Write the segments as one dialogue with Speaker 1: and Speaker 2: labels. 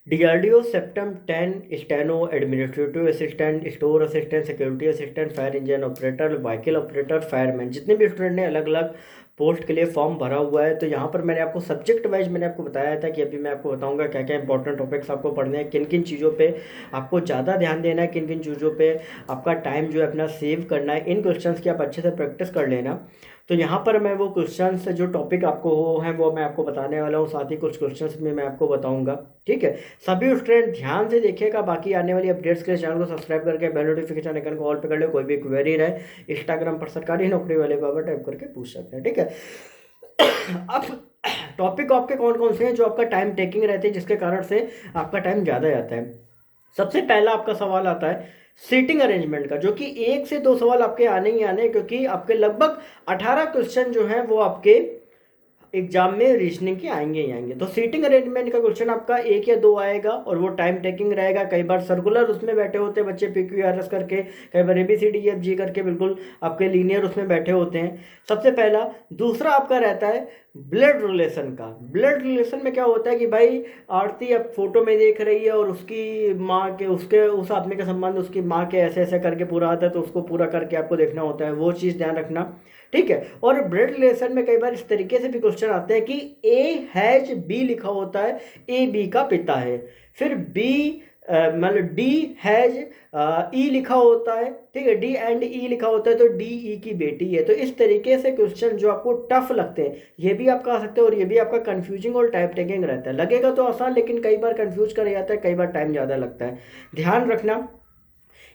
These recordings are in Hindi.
Speaker 1: DRDO septum 10 steno administrative assistant, store assistant, security assistant, fire engine operator, vehicle operator, fireman, जितने भी स्टूडेंट ने अलग अलग पोस्ट के लिए फॉर्म भरा हुआ है। तो यहाँ पर मैंने आपको सब्जेक्ट वाइज मैंने आपको बताया था कि अभी मैं आपको बताऊंगा क्या क्या इंपॉर्टेंट टॉपिक्स आपको पढ़ने हैं, किन किन चीज़ों पे आपको ज़्यादा ध्यान देना है, किन किन चीज़ों पे आपका टाइम जो है अपना सेव करना है। इन क्वेश्चंस की आप अच्छे से प्रैक्टिस कर लेना। तो यहाँ पर मैं वो क्वेश्चंस जो टॉपिक आपको हो हैं वो मैं आपको बताने वाला हूँ, साथ ही कुछ क्वेश्चंस भी मैं आपको बताऊंगा। ठीक है, सभी स्टूडेंट ध्यान से देखिएगा। बाकी आने वाली अपडेट्स के लिए चैनल को सब्सक्राइब करके बेल नोटिफिकेशन आइकन को ऑल पे कर ले। कोई भी क्वेरी रहे इंस्टाग्राम पर सरकारी नौकरी वाले बाबा टाइप करके पूछ सकते हैं। ठीक है, अब टॉपिक आपके कौन कौन से हैं जो आपका टाइम टेकिंग रहते हैं, जिसके कारण से आपका टाइम ज़्यादा जाता है। सबसे पहला आपका सवाल आता है सीटिंग अरेंजमेंट का, जो कि एक से दो सवाल आपके आने ही आने हैं, क्योंकि आपके लगभग 18 क्वेश्चन जो हैं वो आपके एग्जाम में रीजनिंग के आएंगे ही आएंगे। तो सीटिंग अरेंजमेंट का क्वेश्चन आपका एक या दो आएगा और वो टाइम टेकिंग रहेगा। कई बार सर्कुलर उसमें बैठे होते हैं बच्चे PQRS करके, कई बार ABCDEFG करके बिल्कुल आपके लीनियर उसमें बैठे होते हैं। सबसे पहला। दूसरा आपका रहता है ब्लड रिलेशन का। ब्लड रिलेशन में क्या होता है कि भाई आरती अब फोटो में देख रही है और उसकी माँ के उसके उस आदमी का संबंध उसकी माँ के ऐसे ऐसे करके पूरा आता है, तो उसको पूरा करके आपको देखना होता है, वो चीज़ ध्यान रखना। ठीक है, और ब्लड रिलेशन में कई बार इस तरीके से भी क्वेश्चन आते हैं कि ए हैज बी लिखा होता है, ए बी का पिता है। फिर बी मतलब डी हैज ई लिखा होता है। ठीक है, डी एंड ई लिखा होता है तो डी ई की बेटी है। तो इस तरीके से क्वेश्चन जो आपको टफ लगते हैं ये भी आपका आ सकते हैं, और ये भी आपका कंफ्यूजिंग और टाइप टेकिंग रहता है। लगेगा तो आसान, लेकिन कई बार कंफ्यूज कर जाता है, कई बार टाइम ज़्यादा लगता है, ध्यान रखना।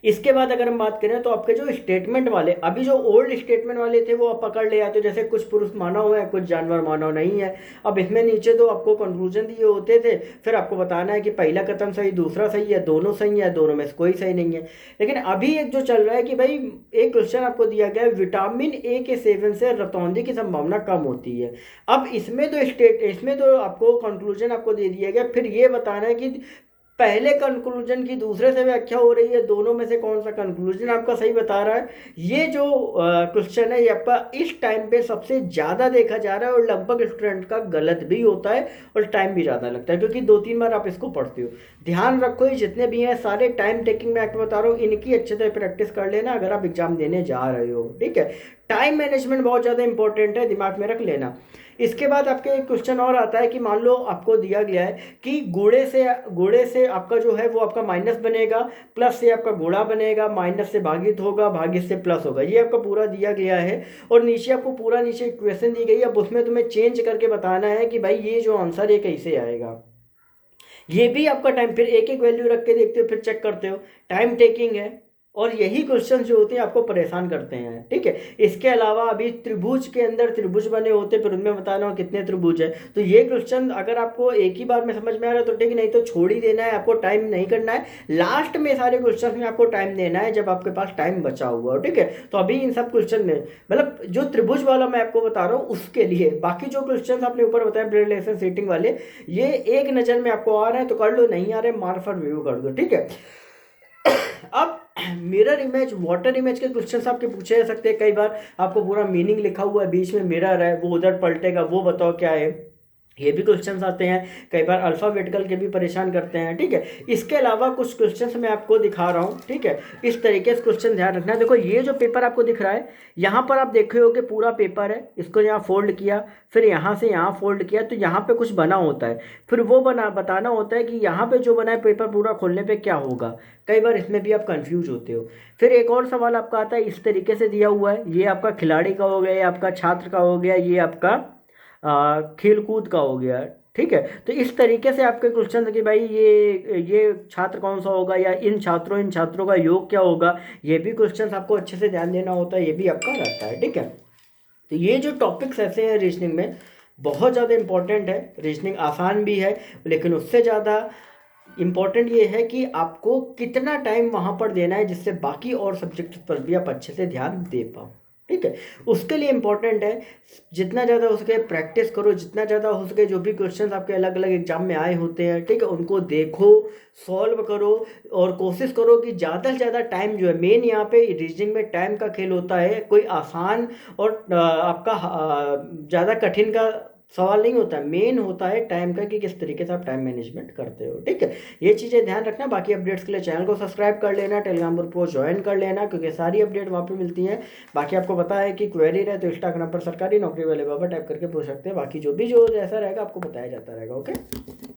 Speaker 1: इसके बाद अगर हम बात करें तो आपके जो स्टेटमेंट वाले, अभी जो ओल्ड स्टेटमेंट वाले थे वो आप पकड़ ले आते हो, जैसे कुछ पुरुष मानव है कुछ जानवर मानव नहीं है। अब इसमें नीचे तो आपको कंक्लूजन दिए होते थे, फिर आपको बताना है कि पहला कथन सही, दूसरा सही है, दोनों सही है, दोनों में से कोई सही नहीं है। लेकिन अभी एक जो चल रहा है कि भाई एक क्वेश्चन आपको दिया गया है, विटामिन ए के सेवन से रतौंधी की संभावना कम होती है। अब इसमें तो आपको कंक्लूजन आपको दे दिया गया, फिर ये बताना है कि पहले कंक्लूजन की दूसरे से व्याख्या हो रही है, दोनों में से कौन सा कंक्लूजन आपका सही बता रहा है। ये जो क्वेश्चन है ये आपका इस टाइम पे सबसे ज़्यादा देखा जा रहा है, और लगभग स्टूडेंट का गलत भी होता है और टाइम भी ज़्यादा लगता है, क्योंकि दो तीन बार आप इसको पढ़ते हो। ध्यान रखो, ये जितने भी हैं सारे टाइम टेकिंग में आपको बता रहा हूँ, इनकी अच्छे से प्रैक्टिस कर लेना अगर आप एग्जाम देने जा रहे हो। ठीक है, टाइम मैनेजमेंट बहुत ज़्यादा इंपॉर्टेंट है, दिमाग में रख लेना। इसके बाद आपके एक क्वेश्चन और आता है कि मान लो आपको दिया गया है कि गुणे से आपका जो है वो आपका माइनस बनेगा, प्लस से आपका गुणा बनेगा, माइनस से भागित होगा, भागित से प्लस होगा, ये आपका पूरा दिया गया है। और नीचे आपको पूरा नीचे इक्वेशन दी गई है, अब उसमें तुम्हें चेंज करके बताना है कि भाई ये जो आंसर है कैसे आएगा। ये भी आपका टाइम, फिर एक एक वैल्यू रख के देखते हो फिर चेक करते हो, टाइम टेकिंग है। और यही क्वेश्चन जो होते हैं आपको परेशान करते हैं। ठीक है, इसके अलावा अभी त्रिभुज के अंदर त्रिभुज बने होते हैं, फिर उनमें बताना हो कितने त्रिभुज है। तो ये क्वेश्चन अगर आपको एक ही बार में समझ में आ रहा है तो ठीक, नहीं तो छोड़ ही देना है, आपको टाइम नहीं करना है। लास्ट में सारे क्वेश्चन में आपको टाइम देना है जब आपके पास टाइम बचा हुआ हो। ठीक है, तो अभी इन सब क्वेश्चन में मतलब जो त्रिभुज वाला मैं आपको बता रहा हूँ उसके लिए, बाकी जो क्वेश्चन आपने ऊपर बताया ब्लड रिलेशन सीटिंग वाले, ये एक नज़र में आपको आ रहे हैं तो कर लो, नहीं आ रहे मार्क फॉर रिव्यू कर दो। ठीक है, अब मिरर इमेज वाटर इमेज के क्वेश्चंस आपके पूछे जा सकते हैं। कई बार आपको पूरा मीनिंग लिखा हुआ है, बीच में मिरर है, वो उधर पलटेगा, वो बताओ क्या है, ये भी क्वेश्चंस आते हैं। कई बार अल्फाबेटिकल के भी परेशान करते हैं। ठीक है, इसके अलावा कुछ क्वेश्चंस मैं आपको दिखा रहा हूँ। ठीक है, इस तरीके से क्वेश्चन ध्यान रखना है। देखो ये जो पेपर आपको दिख रहा है, यहाँ पर आप देखे हो कि पूरा पेपर है, इसको यहाँ फोल्ड किया, फिर यहाँ से यहाँ फोल्ड किया, तो यहाँ पे कुछ बना होता है, फिर वो बताना होता है कि यहाँ पे जो बना है पेपर पूरा खोलने पे क्या होगा। कई बार इसमें भी आप कंफ्यूज होते हो। फिर एक और सवाल आपका आता है, इस तरीके से दिया हुआ है, ये आपका खिलाड़ी का हो गया, ये आपका छात्र का हो गया, ये आपका खेल कूद का हो गया। ठीक है, तो इस तरीके से आपके क्वेश्चन कि भाई ये छात्र कौन सा होगा, या इन छात्रों का योग क्या होगा, ये भी क्वेश्चन आपको अच्छे से ध्यान देना होता है, ये भी आपका रहता है। ठीक है, तो ये जो टॉपिक्स ऐसे हैं रीजनिंग में बहुत ज़्यादा इंपॉर्टेंट है। रीजनिंग आसान भी है, लेकिन उससे ज़्यादा इम्पॉर्टेंट ये है कि आपको कितना टाइम वहाँ पर देना है जिससे बाकी और सब्जेक्ट पर भी आप अच्छे से ध्यान दे पाओ। ठीक है, उसके लिए इम्पोर्टेंट है जितना ज़्यादा हो सके प्रैक्टिस करो, जितना ज़्यादा हो सके जो भी क्वेश्चंस आपके अलग अलग एग्जाम में आए होते हैं, ठीक है, उनको देखो, सॉल्व करो, और कोशिश करो कि ज़्यादा से ज़्यादा टाइम जो है, मेन यहाँ पे रीजनिंग में टाइम का खेल होता है। कोई आसान और आपका ज़्यादा कठिन का सवाल नहीं होता है, मेन होता है टाइम का कि किस तरीके से आप टाइम मैनेजमेंट करते हो। ठीक है, ये चीज़ें ध्यान रखना। बाकी अपडेट्स के लिए चैनल को सब्सक्राइब कर लेना, टेलीग्राम ग्रुप को ज्वाइन कर लेना, क्योंकि सारी अपडेट वहाँ पे मिलती है। बाकी आपको पता है कि क्वेरी रहे तो इंस्टाग्राम पर सरकारी नौकरी वाले बाबा टाइप करके पूछ सकते हैं। बाकी जो भी जो जैसा रहेगा आपको बताया जाता रहेगा। ओके।